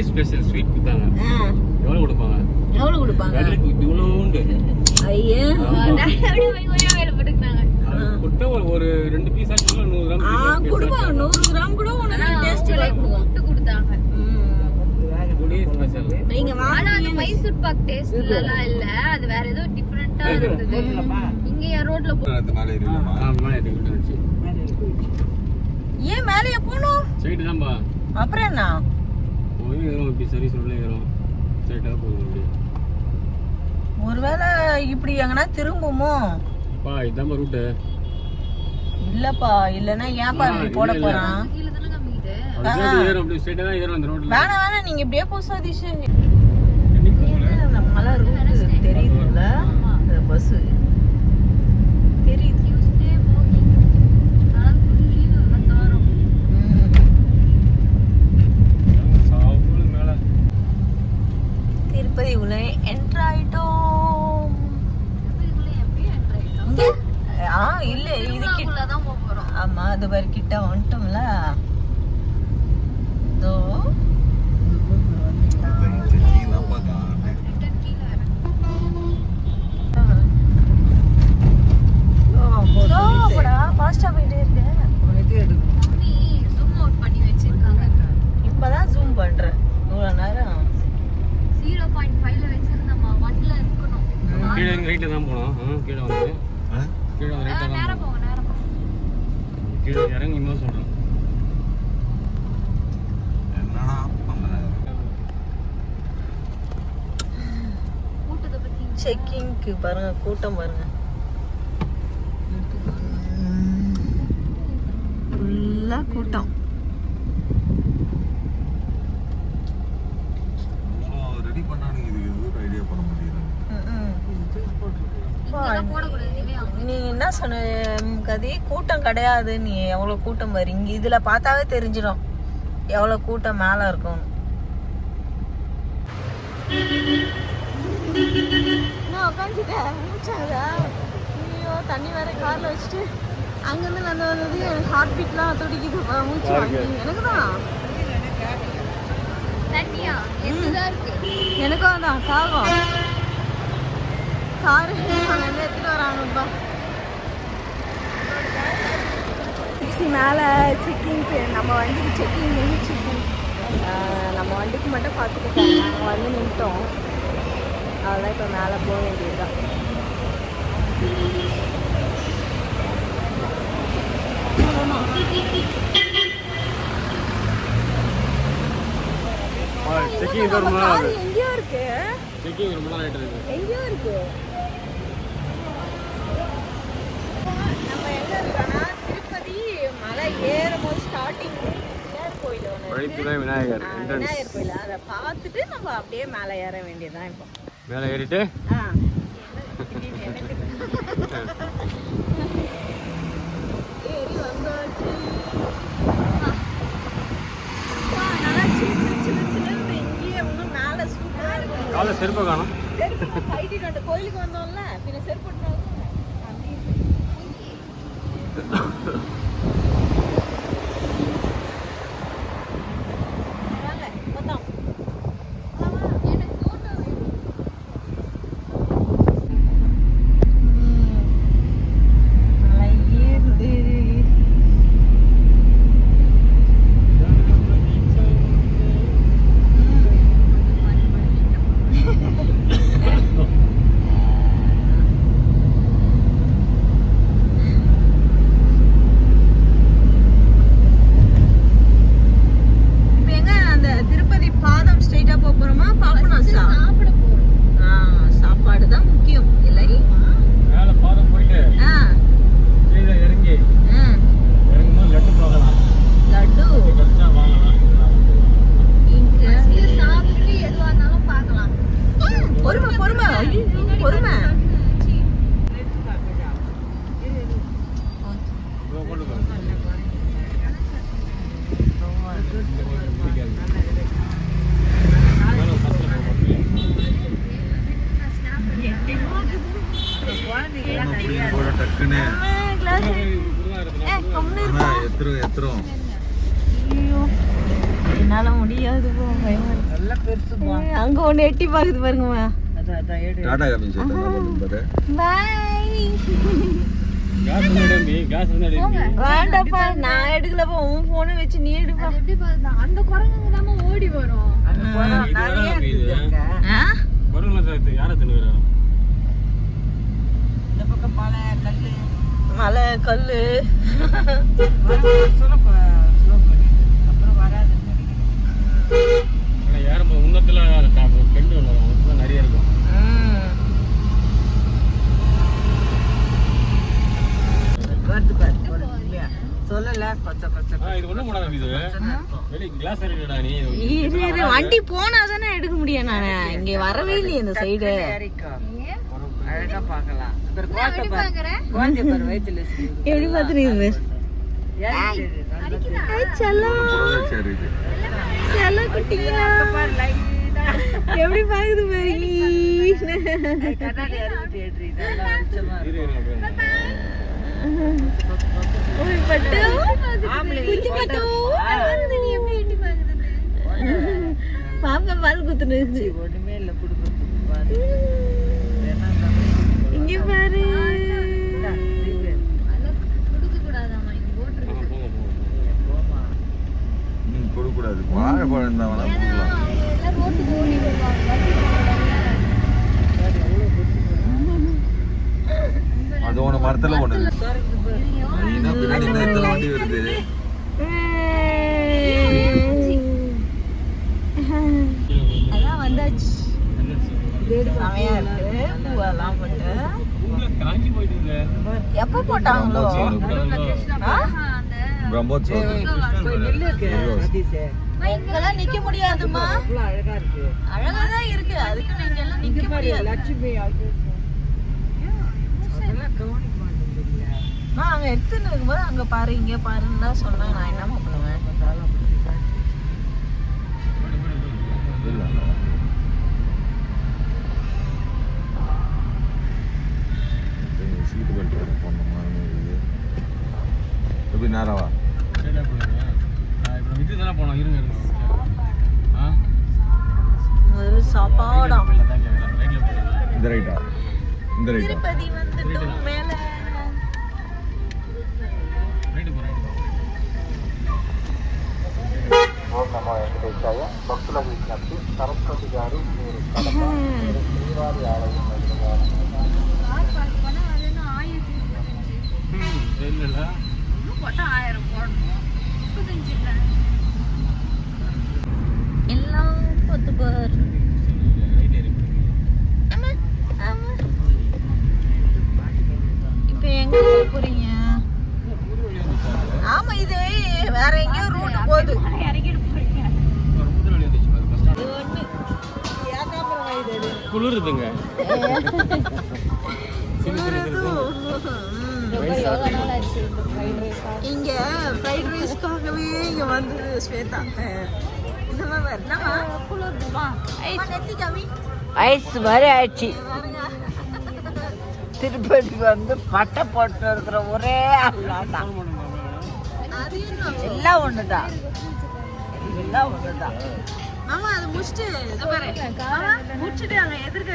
Special sweet கொடுத்தாங்க. எவ்வளவு கொடுப்பாங்க? இவ்வளவு உண்டு. ஐயா கொடுத்தா ஒரு 2 பீஸ் ஆச்சு 100 கிராம் கொடுப்பாங்க. 100 கிராம் கூட உனக்கு டேஸ்ட் கொடுத்தாங்க. நீங்க வாங்க. அந்த மைசூர் பாக் டேஸ்ட்லலாம் இல்ல, அது வேற ஏதோ டிஃபரண்டா இருந்தது. இங்க ரோட்ல போறதுனால இல்லமா. மேலே ஏறிச்சு. ஏன் மேலே போணும்? ஸ்ட்ரைட் தான்பா. அப்புறம் என்ன? போய் ஏறோம், இப்படி சர்வீஸ் ரோட்ல ஏறோம். ஸ்ட்ரைட்டா போகுது. ஒருவேளை இப்படி எங்கனா திரும்புமோ? பா இதான் ரூட். இல்லப்பா, இல்லனா ஏன்பா இப்படி போட போறான்? வேணாம் நீங்க இப்படியே போ சதீஷ். நம்மள ரூட் தெரியுதுல்ல, இந்த பஸ் தெரியுது. திருப்பதி உள்ள என்டர் ஆயிட்டோம். இல்ல இது கிட்டதான் போறோம். ஆமா, அது வரை கிட்ட வந்துட்டோம்ல. இப்பதான் ஜூம் பண்றேன். இவ்வளவு நேரம் 0.5ல வச்சிருந்தமா 1ல இருக்கணும். கீழ ரைட்ல தான் போறோம். கீழ வந்து கீழ ரைட்ல தான் நேரா போங்க. கீழ இறங்கி இன்னும் சொல்றேன். என்னடா பண்ண? கூட்டத்தை பத்தி செக்கிங்க்கு பாருங்க, கூட்டம் பாருங்க. ஃபுல்லா கூட்டம். ரெடி பண்ணானுங்க. இது எதுவும் ஐடியா பண்ண முடியல. நீ என்ன சொன்ன கதி? கூட்டம் கிடையாது. நீ எவ்வளவு கூட்டம் வரு இங்க. இதுல பார்த்தாவே தெரிஞ்சிடும் எவ்வளவு கூட்டம் மேல இருக்கும். தண்ணி வேற கார்ல வச்சுட்டு அங்கிருந்து வந்து வந்தது எனக்கு ஹார்ட் பீட்லாம் துடிக்குது. மூச்சு வாங்கி எனக்குதான் எனக்கும் தான் காகம் காரு எடுத்துட்டு வராங்கப்பா. மேலே செக்கிங்க்கு நம்ம வண்டிக்கு செக்கிங் நின்றுச்சு. நம்ம வண்டிக்கு மட்டும் பார்த்துக்கிட்டாங்க. நாங்கள் வந்து நின்ட்டோம். அதெல்லாம் இப்போ மேலே போக வேண்டியதுதான். செக்கிங் எங்கேயோ இருக்கு. செக்கிங் ரொம்ப நாள் ஆயிட்டு எங்கேயோ இருக்கு. நம்ம எங்க இருக்கோம்னா திருப்பதி மலை ஏறும்போது ஸ்டார்டிங் விநாயகர் கோயில். அதை பார்த்துட்டு நம்ம அப்படியே மேலே ஏற வேண்டியதுதான். இப்போ மேலே ஏறிட்டு ஏறி வந்தாச்சு. நல்லா சின்ன இங்கேயே இன்னும் மேலே சூப்பராக இருக்கும். காலை செருப்பை காணும். செருப்பு கைட்டிட்டு வந்து கோயிலுக்கு வந்தோம்ல, பின்ன செருப்பு என்னால முடியாது. அங்க ஒண்ணு எட்டி பாக்குது பாருங்கம்மா. டாடா காமி சேட்டா பாரு. பை. கேஸ் வந்து கேஸ் வந்து வேண்டாப்பா நான் எடுக்கலப்பா உன் போனை வச்சு நீ எடுப்பா. எப்படி பாருங்க அந்த குரங்குங்க தான் ஓடி வரும். வரல சார் யார தின்னுறா இந்த பக்கம் மலை கல்லு அப்புறம் வராதுன்னு ஆனா யாரும் உன்னத்துல பெண்டு வரலாம் நிறைய இருக்கும். வண்டி போனாதானே எடுக்க முடியும். நானு இங்க வரவே இல்லையே இந்த சைடு. அழகா பாக்கலாம். எப்படி பாத்துறீங்க எப்படி பாக்குது பாப்பா பால் குத்துன்னு ஒண்ணுமே இல்ல இங்க பாரு. கொடுக்கூடாது வாழைப்பழம் தான் வேணா அது ஒண்ணு மரத்துல ஒண்ணு பின்னாடி எத்தனை வண்டி வருது. அதான் வந்தாச்சு. செமையா இருக்கு. பூவெல்லாம் போட்டு எப்ப போட்டாங்களோ இங்கெல்லாம் நிக்க முடியாதுமா. அழகாதான் இருக்கு அதுக்கு நீங்க எல்லாம் நிக்க முடியாது. அங்க எடுத்துன்னு இருக்கும்போது அங்க பாரு இங்க பாருன்னு தான் சொன்னாங்க. நான் என்னமா பண்ணுவேன். சீட்டு பெல்ட் போடணுமா எப்படி நேரவா இதுதானே போனோம். இருங்க முதல்ல சாப்பாடா இந்த ரைட்டா இந்த ரைட்டா திருப்பதி வந்துட்டோம் மேல. భక్తుల విజ్ఞప్తి సరస్వతి గారు మీరు శ్రీవారి ఆలయం எல்லாம் பத்து பேர். இப்ப எங்க போறீங்க? ஆமா இது வேற எங்கேயோ ரூட் போகுது. குளிருதுங்க. இங்க ஃப்ரைட் ரைஸ்க்காகவே இங்க வந்தது ஸ்வேதா. ஐஸ் மாதிரி ஆயிடுச்சு. திருப்பதிக்கு வந்து பட்டை போட்டு இருக்கிற ஒரே ஆள்தான். எல்லாம் ஒண்ணுதான் எல்லாம் ஒண்ணுதான். ஆமா அது முடிச்சுட்டு முடிச்சுட்டு அங்க எதிர்க்க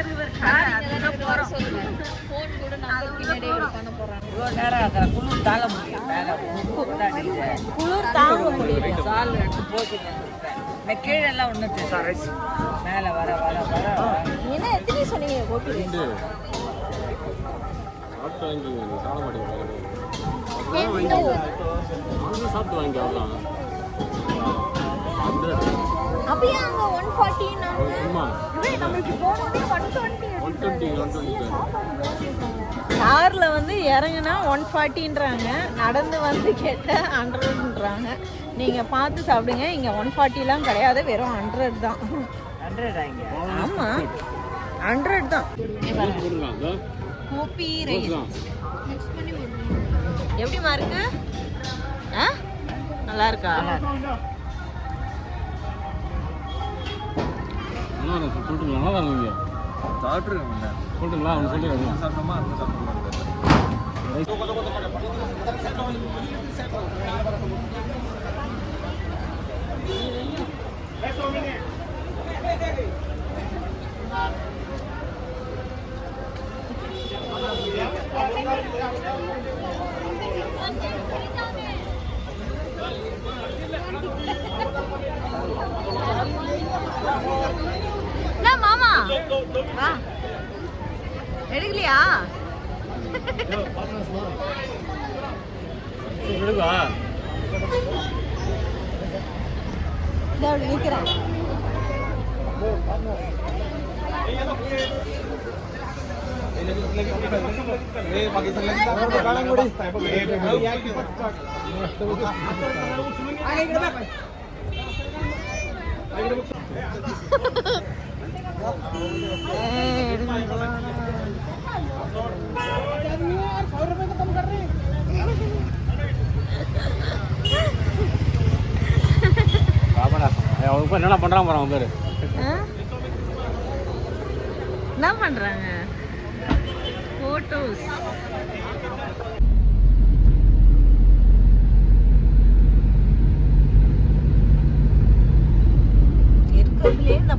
இவ்வளோ நேரம் ஆகிற குளிர் தாங்க முடியும். குளிர் தாங்க முடியும். சால் எடுத்து போட்டு கீழெல்லாம் ஒண்ணு மேல வர வர வர என்ன எத்தனை சொன்னீங்க? சாப்பிட்டு வாங்கி அவ்வளோ அப்படியே அங்க 140 நமக்கு போனோடனே 120 கார்ல வந்து இறங்குனா 140ன்றாங்க. நடந்து வந்து கேட்ட 100ன்றாங்க. நீங்க பார்த்து சாப்பிடுங்க. இங்க 140லாம் கிடையாது, வெறும் 100 தான். 100 ஆமா 100 தான். கோபி ரைஸ் எப்படிமா இருக்கு? நல்லா இருக்கா? சொல்லிட்டுங்களா? நல்லா தான் இங்கே சாப்பிட்ருக்கேன் சொல்லிட்டுங்களா? அவங்க சொல்லிடுறாங்க. சாப்பிட்டோமா அந்த சாப்பிட்டோமா வா எடுக்கலையா விடுவா நிக்கிறேன் அவங்க என்னென்ன பண்றாங்க பாரு அவங்க பேரு என்ன பண்றாங்க போட்டோஸ் இருக்கிறதுலே இந்த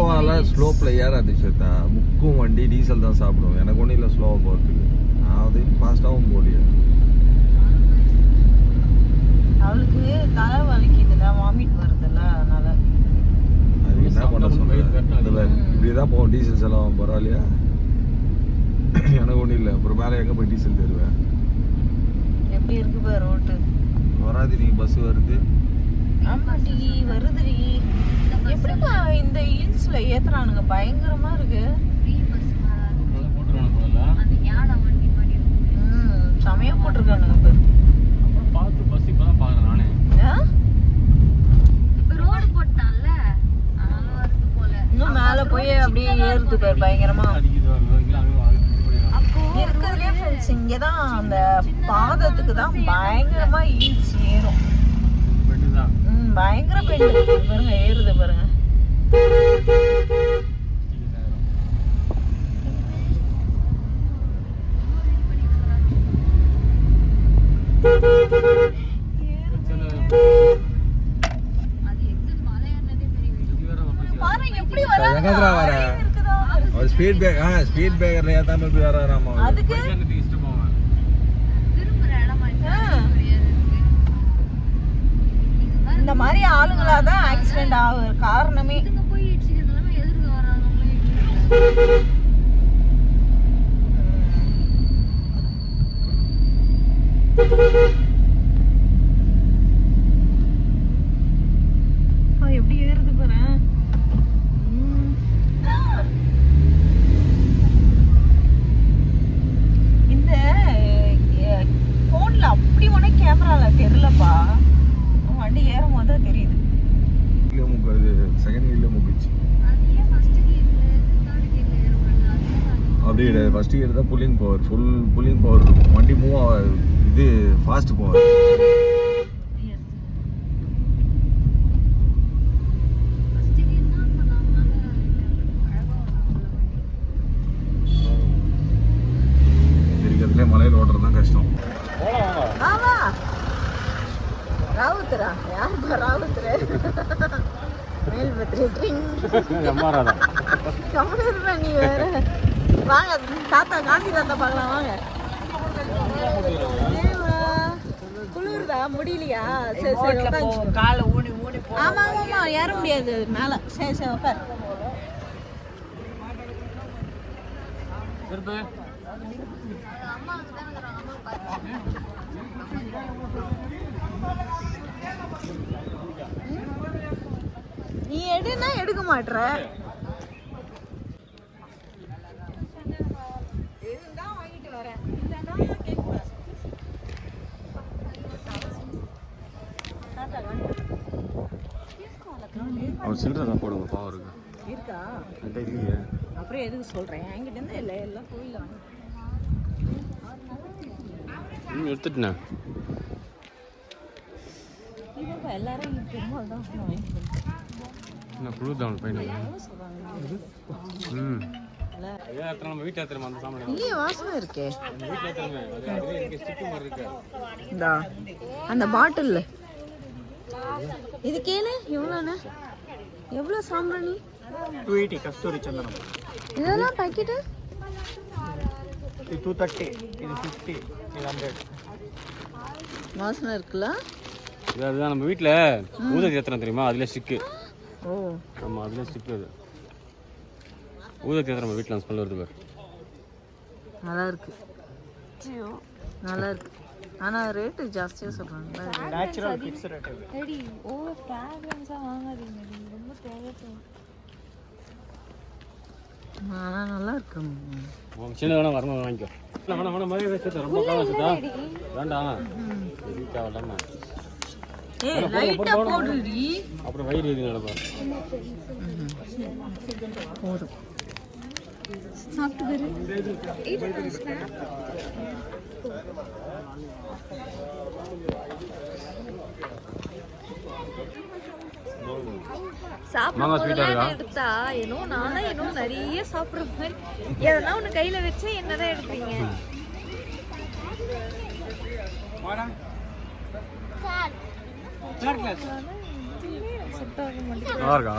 பாலம் ஸ்லோப்ல ஏறாது ஸ்வேதா. முக்கும் வண்டி டீசல் தான் சாப்பிடும். எனக்கு ஒன்றும் இல்லை ஸ்லோவாக போகிறதுக்கு. நான் அது ஃபாஸ்ட்டாகவும் போகலையே. அவளுக்கு தலை வலிக்குதுல வாமிட் வருதுல்ல அதனால அது என்ன பண்ண சொல்லுவேன். இப்படிதான் போவோம் டீசல் செலவாகும் பரவாயில்லையா. எனக்கு ஒன்றும் இல்லை. அப்புறம் மேலே எங்கே போய் டீசல் தருவேன். எப்படி இருக்கு பாரு ரோட்டு. வராது நீ பஸ் வருது. ஆமாடி வருதுடி. எப்படிப்பா இந்த ஹில்ஸ்ல ஏத்துறானுங்க பயங்கரமா இருக்கு. சமயா போட்டிருக்கானுங்க பேர். பார்த்து பஸ் இப்பதான் பாக்குறேன் நானே. ரோடு போட்டான்ல அதனால வருது போல. இன்னும் மேல போய் அப்படியே ஏறுது பேர் பயங்கரமா. இருக்கிறதுலே ஃப்ரெண்ட்ஸ் இங்கதான் அந்த பாதத்துக்கு தான் பயங்கரமா ஹில்ஸ் ஏறும். பயங்கர பெண்டு பாருங்க ஏறுது பாருங்க. ஸ்பீட் பிரேக்கர்ல ஏத்தாம எப்படி வராராமா அதுக்கு இந்த மாதிரி ஆளுங்களாதான் ஆக்சிடென்ட் ஆகுற காரணமே. எப்படி ஏறுது பாரு. இந்த போன்ல அப்படி உனக்கு கேமரால தெரியலப்பா. வண்டி ஏறும் போது தான் தெரியுது. செகண்ட் கியர்ல மூக்கிச்சு. அப்படியே ஃபர்ஸ்ட் கியர் தான் pulling power. Full pulling power இருக்கும். வண்டி மூவ் ஆகாது. இது ஃபாஸ்ட் பவர். இருக்கிறதுல மலையில் ஓட்டுறது தான் கஷ்டம். ஆமா ராவுத்ரா யாருப்பா ராவுத்ரா? மேல் பத்திரி ட்ரிங் எம்மாராதா கம்முன்னு நீ வேற. வாங்க தாத்தா காந்தி தாத்தா பார்க்கலாம் வாங்க. குளிர்தா முடியலையா? சரி சரி உட்காந்து காலை ஊனி ஊனி. ஆமா ஆமா ஏற முடியாது மேல. சரி சரி உட்கார். நீ எடுனா எடுக்க மாட்ற. இதுதான் வாங்கிட்டு வரேன். இல்லனா கேக்குறேன். தாத்தா வாங்க. அவர் சில்லறை தான் போடுங்க பாவம் இருக்கு. இருக்கா? என்கிட்ட இல்லையே. அப்புறம் எதுக்கு சொல்றேன்? என்கிட்ட இருந்தா இல்லை எல்லாம் கோயில்ல வாங்க. எடுத்துட்டேன். இப்போ எல்லாரும் பெருமாள் தான் வாங்கிட்டு என்ன குளிர் தான் பையனுக்கு. நம்ம வீட்டில் ஏற்றுறோம் அந்த சாமான். இல்லையே வாசனை இருக்கே. வீட்டில் ஏற்றுறோமே ஸ்டிக்கு மாதிரி இருக்கு. இந்தா அந்த பாட்டில் இது கேளு. எவ்வளோண்ணே? எவ்வளோ சாம்பிராணி? 280 கஸ்தூரி சந்தனம். இதெல்லாம் பாக்கெட்டு இது 230, இது 50, இது 100. வாசனை இருக்குல்ல. அதுதான் நம்ம வீட்டில் ஊதுபத்தி ஏற்றுறோம் தெரியுமா, அதில் ஸ்டிக்கு. ஓ ஆமாம், அதில் ஸ்டிக்கு. அது ஊதுபத்தி ஏற்றுற நம்ம வீட்டில் ஸ்மெல் வருது பாரு. நல்லா இருக்கு, நல்லா இருக்கு. ஆனால் ரேட்டு ஜாஸ்தியாக சொல்கிறாங்க. Natural fix rate ready. Over ஃப்ராக்ரன்ஸாக வாங்காதீங்க, ரொம்ப தேவைப்படும். ஆனால் நல்லா இருக்கு. சின்ன வேணா வரணும் வாங்கிக்கோ. வேணாம் வேணாம் மாதிரி வச்சுட்டா ரொம்ப காலம் வச்சுட்டா வேண்டாம். தேவையில்லாம அப்புறம் வயிறு எது நடப்பா. போதும். எடுத்தா ஏனோ நானா ஏனோ நிறைய சாப்பிடுற மாதிரி எதனா ஒண்ணு கையில வச்சா என்னதான் எடுப்பீங்க. நல்லா இருக்கா?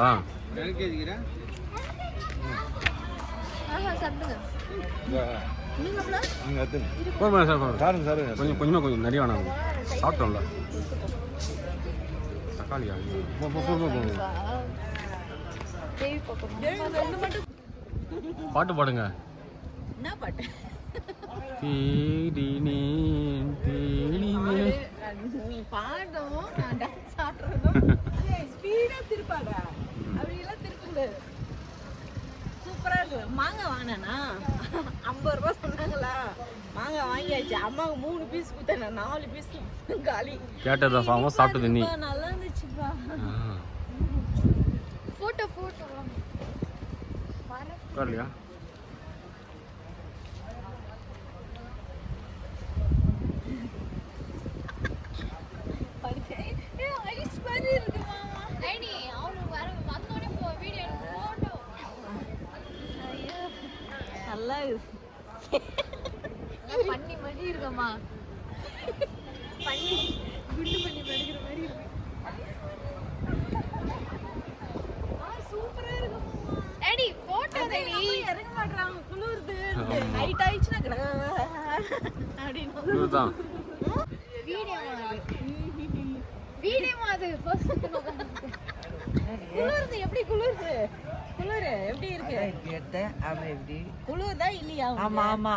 கொஞ்சம் கொஞ்சமாக கொஞ்சம் நிறைய வேணாம். சாப்பிட்டோம்ல தக்காளியா? பாட்டு பாடுங்க. என்ன பாட்டு? தேடினேன் தேடினேன். நீ பாடும் நான் டான்ஸ் ஆடுறதும் ஸ்பீடா திருப்பாங்க. அப்படியெல்லாம் திருப்பக்கூடாது. சூப்பரா இருக்கு. மாங்காய் வாங்கினா 50 ரூபாய் சொன்னாங்களா, மாங்காய் வாங்கியாச்சு. அம்மாவுக்கு 3 பீஸ் கொடுத்தேன், 4 பீஸ் காலி. கேட்டதா ஃபார்மா சாப்பிட்டது நீ. நல்லா இருந்துச்சுப்பா. போட்டோ போட்டோ வரலையா? ஐஸ் மாதிரி இருக்கு மாமா. ஐடி அவனு வர வந்தோடனே போ வீடியோ போட்டோ. ஐயோ நல்லா இருக்கு. பண்ணி மாதிரி இருக்கமா. பண்ணி குண்டு பண்ணி படிக்கிற மாதிரி இருக்கு. சூப்பரா இருக்கு. ஐடி போட்டோ தேடி இறங்க மாட்டாங்க. குளிருது. நைட் ஆயிடுச்சுன்னா அப்படின்னு இதுதான் வீடியோ அது ஃபர்ஸ்ட் குளிருது. எப்படி குளிருது? குளிரு எப்படி இருக்கு? குளிருதா இல்லையா? ஆமா ஆமா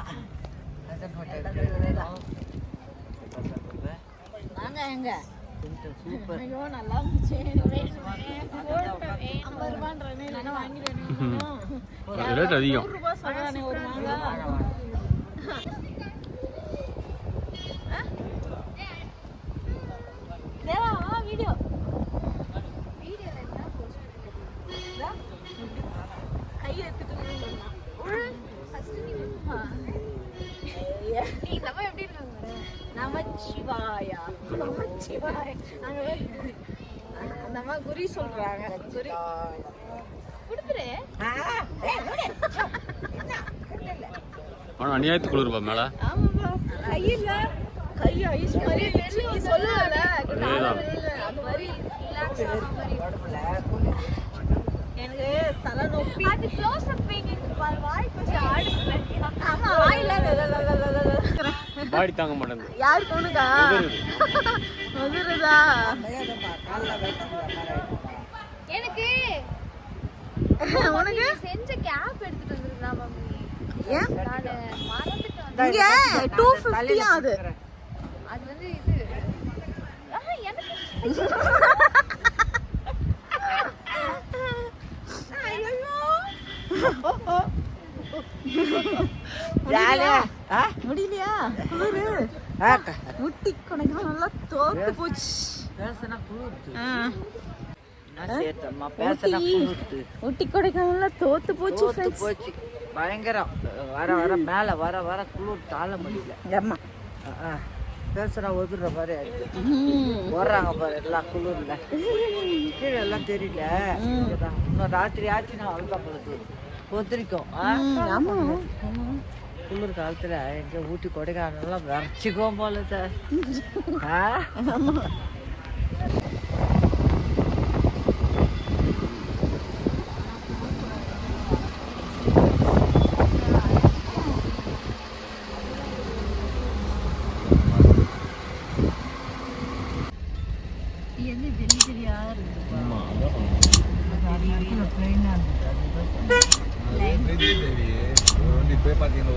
வாங்க எங்க சூப்பர். ஐயோ நல்லா இருந்துச்சு. 50 ரூபான்றனே இல்லைன்னா வாங்கிடுறேன். ரேட் அதிகம். 100 ரூபாய் சொல்றானே ஒரு மாங்காய். தேவா வா வீடியோ. வீடியோல என்ன போஸ்ட் கை எடுத்துட்டு ஃபர்ஸ்ட் நீ நம்ம எப்படி இருக்காங்க நமச்சிவாயா. நமச்சிவாய. அந்த அம்மா குறி சொல்றாங்க. குறி கொடுத்துரு. ஆனால் அநியாயத்துக்கு குளிர்ப்பா மேலே. ஆமாப்பா. கையில கை ஐஸ் மாதிரி இருந்துச்சு. நீ சொல்லல அதேதான். அந்த மாதிரி ரிலாக்ஸ் ஆன மாதிரி. எனக்கு தலை நோப்பி. அது க்ளோஸ் அப் பேங்க பாரு வாய் கொஞ்சம் ஆடுது. ஆமா வாயில பாடி தாங்க மாட்டேங்குது. யாருக்கு உனக்கா? உதிருதா? எனக்கு உனக்கு செஞ்ச கேப் எடுத்துட்டு வந்திருந்தா மம்மி. ஏன் நான் மறந்துட்டேன். இங்க 250 அது. அது வந்து இது எனக்கு முடியலையா? குளிரு ஊட்டி கொடைக்கானல் நல்லா தோத்து போச்சு. பேசனா குளிர்த்து. ஊட்டி கொடைக்கானல்ல தோத்து போச்சு. போச்சு பயங்கரம். வர வர மேல வர வர குளிர் தாழ முடியல. ஆமா பேசுனா ஒதுற மாதிரி ஓடுறாங்க பாரு எல்லாம் குளிர்ல. கீழே எல்லாம் தெரியல. இன்னும் ராத்திரி ஆச்சுன்னா அவ்வளோதான் பொழுது ஒத்துரிக்கும். ஆமா குளிர் காலத்துல எங்க ஊட்டி கொடைக்கானல்லாம் வரைச்சிக்குவோம் போல. ஹெவியா இருக்கு ஆமா அதான் பண்ணணும். ட்ரெயினா இருந்தது அதுதான் அது வண்டி போய் பார்த்தீங்கன்னா